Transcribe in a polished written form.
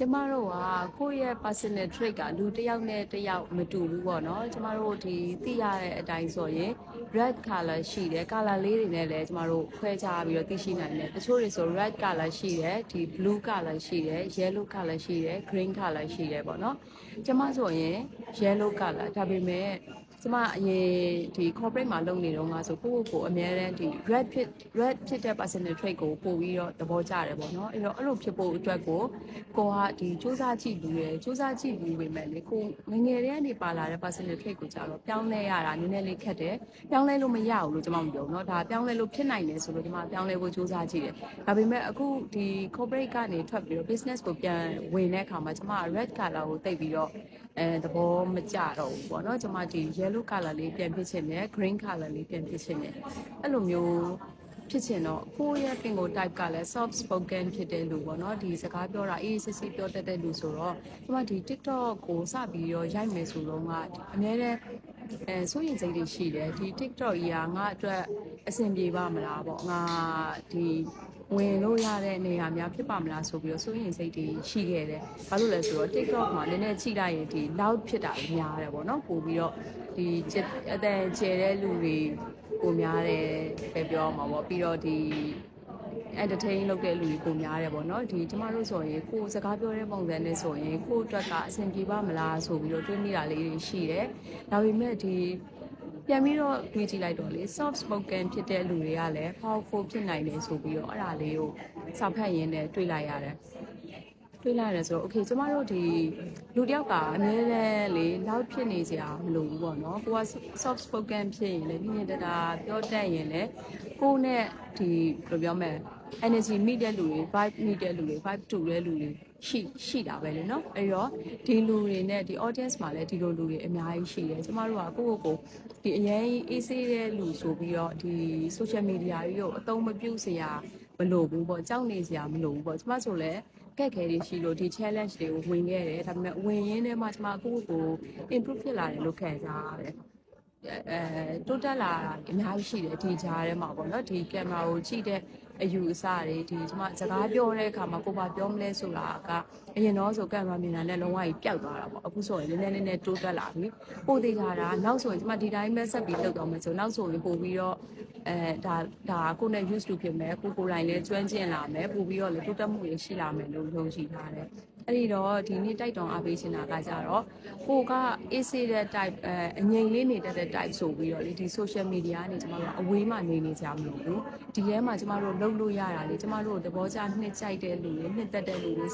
ကျမတို့ကကိုယ့်ရဲ့ personal trait ကလူတစ်ယောက်နဲ့တစ်ယောက်မတူဘူးပေါ့နော်ကျမတို့ဒီသိရတဲ့အတိုင်းဆိုရင် red color ရှိတယ် color လေးတွေနဲ့လည်းကျမတို့ခွဲခြားပြီးတော့သိရှိနိုင်တယ်တချို့တွေဆို red color ရှိတယ်ဒီ blue color ရှိတယ် yellow color ရှိတယ် green color ရှိတယ်ပေါ့နော်ကျမဆိုရင် yellow color ဒါပေမဲ့ကျမအရင်ဒီ corporate မှာလုပ်နေတော့ငါဆိုကိုအများတန်းဒီ red ဖြစ်တဲ့ personal trait ကိုပို့ပြီးတော့သဘောကျတယ်ပေါ့နော်အဲ့လိုဖြစ်ဖို့အတွက်ကိုကဒီစူးစမ်းကြည့်ပြီးရယ်စူးစမ်းကြည့်ပြီးပေမဲ့လေကိုငငယ်တည်းကနေပါလာတဲ့ personal trait ကိုကြတော့ပြောင်းလဲရတာနည်းနည်းလေးခက်တယ်ပြောင်းလဲလို့မရဘူးလို့ကျွန်မမပြောဘူးเนาะဒါပြောင်းလဲလို့ဖြစ်နိုင်တယ်ဆိုလို့ကျွန်မပြောင်းလဲဖို့စူးစမ်းကြည့်တယ်ဒါပေမဲ့အခုဒီ corporate ကနေထွက်ပြီးတော့ business ကိုပြန်ဝင်တဲ့အခါမှာကျွန်မ red color ကိုတိတ်ပြီးတော့သဘောမကျတော့ဘူးပေါ့နော်ကျွန်မဒီ yellow color လေးပြန်ဖြစ်ချင်တယ် green color လေးပြန်ဖြစ်ချင်တယ်အဲ့လိုမျိုးဖြစ်ချင်တော့ကိုယ့်ရဲ့ပင်ကို type ကလည်း soft spoken ဖြစ်တဲ့လူပေါ့နော်ဒီစကားပြောတာအေးစစ်စစ်ပြောတတ်တဲ့လူဆိုတော့ကျွန်မဒီ TikTok ကိုစပြီးတော့ရိုက်မယ်ဆိုတော့ကအများနဲ့စိုးရင်စိတ်တွေရှိတယ်ဒီ TikTok ကြီးကငါအတွက်အဆင်ပြေပါမလားပေါ့ငါဒီဝင်လို့ရတဲ့နေရာများဖြစ်ပါမလားဆိုပြီးတော့စိုးရင်စိတ်တွေရှိခဲ့တယ်ဘာလို့လဲဆိုတော့ TikTok မှာနည်းနည်းကြည့်လိုက်ရင်ဒီ loud ဖြစ်တာများတယ်ပေါ့နော်ပို့ပြီးတော့ဒီအတန်ကျဲတဲ့လူတွေကိုများတယ်ပဲပြောမှာပေါ့ပြီးတော့ဒီ entertain လုပ်တဲ့လူတွေပုံများတယ်ပေါ့နော်ဒီကျမတို့ဆိုရင်ကိုစကားပြောတဲ့ပုံစံနဲ့ဆိုရင်ကိုအတွက်ကအဆင်ပြေပါမလားဆိုပြီးတော့တွေးမိတာလေးတွေရှိတယ်ဒါပေမဲ့ဒီပြန်ပြီးတော့တွေးကြည့်လိုက်တော့လေ soft spoken ဖြစ်တဲ့လူတွေကလည်း powerful ဖြစ်နိုင်တယ်ဆိုပြီးတော့အဲ့ဒါလေးကိုစောင့်ဖတ်ရင်းနဲ့တွေးလိုက်ရတယ်တွေးလိုက်ရဆိုတော့ okay ကျမတို့ဒီလူတယောက်ကအများနဲ့လေလောက်ဖြစ်နေစရာမလိုဘူးပေါ့နော်ကိုက soft spoken ဖြစ်ရင်လည်းပြင်းပြတတ်ပြောတတ်ရင်လည်းကိုနဲ့ဒီဘယ်လိုပြောမလဲ energy meet တဲ့လူတွေ vibe meet တဲ့လူတွေ vibe တူတဲ့လူတွေရှိတာပဲလေနော်အဲ့တော့ဒီလူတွေနဲ့ဒီ audience မှာလည်းဒီလိုလူတွေအများကြီးရှိတယ်ကျမတို့ကကိုဒီအရင်အေးဆေးတဲ့လူဆိုပြီးတော့ဒီ social media ကြီးကိုအသုံးမပြုစရာမလိုဘူးပေါ့ကြောက်နေစရာမလိုဘူးပေါ့ကျမဆိုလည်းကက်ခဲတွေရှိလို့ဒီ challenge တွေကိုဝင်ခဲ့တယ်ဒါပေမဲ့ဝင်ရင်းထဲမှာကျမကို improve ဖြစ်လာတယ်လို့ခံစားရတယ်တိုးတက်လာတာအများကြီးရှိတယ်ဒီကြားထဲမှာပေါ့နော်ဒီကင်မရာကိုကြည့်တဲ့အယူအဆတွေဒီကျမစကားပြောတဲ့အခါမှာကိုပါပြောမလဲဆိုတာကအရင်တော့ဆိုကင်မရာမြင်တာနဲ့လုံးဝကြီးပျောက်သွားတာပေါ့အခုဆိုရင်နည်းနည်းတိုးတက်လာပြီပို့သေးတာနောက်ဆိုရင်ကျမဒီတိုင်းပဲဆက်ပြီးလုပ်တော့မယ်ဆိုနောက်ဆိုရင်ပို့ပြီးတော့ဒါကိုနဲ့ used to ဖြစ်မယ်ကိုယ်တိုင်လည်းကျွမ်းကျင်လာမယ်ပို့ပြီးတော့လည်းတိုးတက်မှုတွေရှိလာမယ်လို့ယုံကြည်ထားတယ်အဲ့ဒီတော့ဒီနေ့တိုက်တွန်းအားပေးချင်တာကကြတော့ကိုက AC တဲ့ type အငြိမ်လေးနေတဲ့ type ဆိုပြီးတော့လေဒီ social media ကနေကျမတို့အဝေးမှာနေကြမလို့ဘူးဒီထဲမှာကျမတို့လုပ်လို့ရတာလေကျမတို့သဘောကျနှစ်ကြိုက်တဲ့လူတွေနှစ်သက်တဲ့လူတွေ